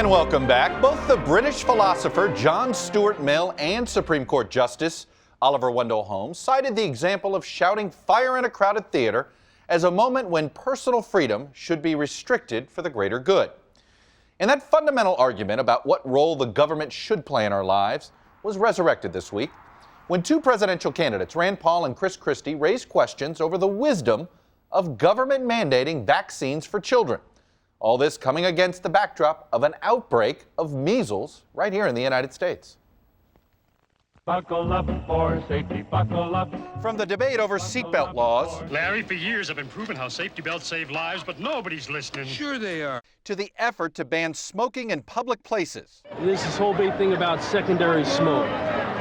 And welcome back. Both the British philosopher John Stuart Mill and Supreme Court Justice Oliver Wendell Holmes cited the example of shouting fire in a crowded theater as a moment when personal freedom should be restricted for the greater good. And that fundamental argument about what role the government should play in our lives was resurrected this week when two presidential candidates, Rand Paul and Chris Christie, raised questions over the wisdom of government mandating vaccines for children. All this coming against the backdrop of an outbreak of measles right here in the United States. Buckle up for safety, buckle up. From the debate over seatbelt laws, Larry, for years I've been proving how safety belts save lives, but nobody's listening. Sure they are. to the effort to ban smoking in public places. This whole big thing about secondary smoke.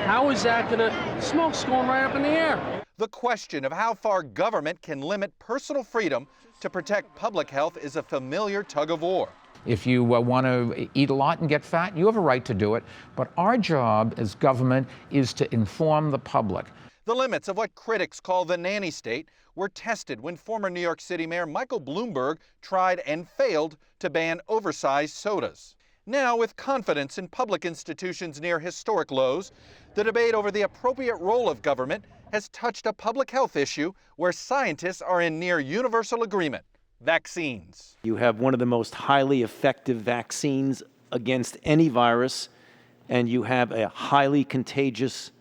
How is that smoke's going right up in the air? The question of how far government can limit personal freedom to protect public health is a familiar tug of war. If you want to eat a lot and get fat, you have a right to do it. But our job as government is to inform the public. The limits of what critics call the nanny state were tested when former New York City Mayor Michael Bloomberg tried and failed to ban oversized sodas. Now, with confidence in public institutions near historic lows, the debate over the appropriate role of government has touched a public health issue where scientists are in near universal agreement: vaccines. You have one of the most highly effective vaccines against any virus, and you have a highly contagious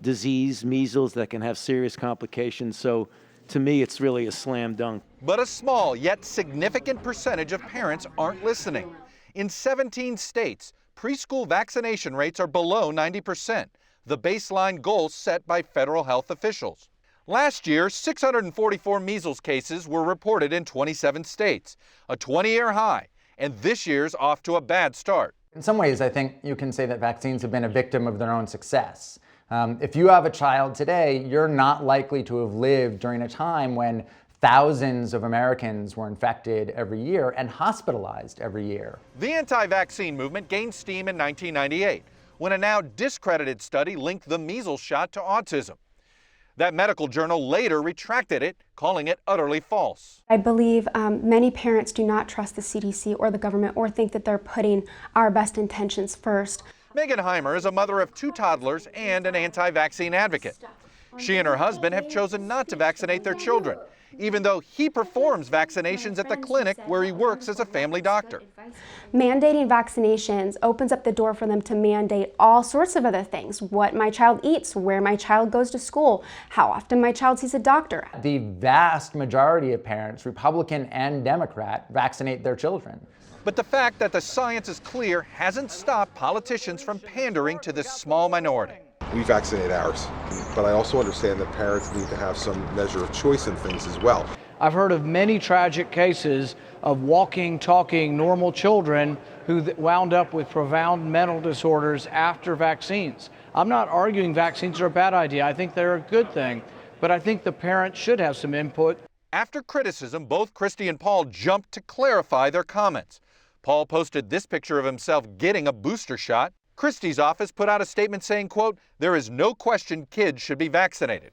disease, measles, that can have serious complications. So to me, it's really a slam dunk. But a small yet significant percentage of parents aren't listening. In 17 states, preschool vaccination rates are below 90%, the baseline goal set by federal health officials. Last year, 644 measles cases were reported in 27 states, a 20-year high, and this year's off to a bad start. In some ways, I think you can say that vaccines have been a victim of their own success. If you have a child today, you're not likely to have lived during a time when thousands of Americans were infected every year and hospitalized every year. The anti-vaccine movement gained steam in 1998, when a now discredited study linked the measles shot to autism. That medical journal later retracted it, calling it utterly false. I believe many parents do not trust the CDC or the government or think that they're putting our best intentions first. Megan Heimer is a mother of 2 toddlers and an anti-vaccine advocate. She and her husband have chosen not to vaccinate their children, even though he performs vaccinations at the clinic where he works as a family doctor. Mandating vaccinations opens up the door for them to mandate all sorts of other things: what my child eats, where my child goes to school, how often my child sees a doctor. The vast majority of parents, Republican and Democrat, vaccinate their children. But the fact that the science is clear hasn't stopped politicians from pandering to this small minority. We vaccinate ours, but I also understand that parents need to have some measure of choice in things as well. I've heard of many tragic cases of walking, talking, normal children who wound up with profound mental disorders after vaccines. I'm not arguing vaccines are a bad idea. I think they're a good thing, but I think the parents should have some input. After criticism, both Christie and Paul jumped to clarify their comments. Paul posted this picture of himself getting a booster shot. Christie's office put out a statement saying, quote, "There is no question kids should be vaccinated."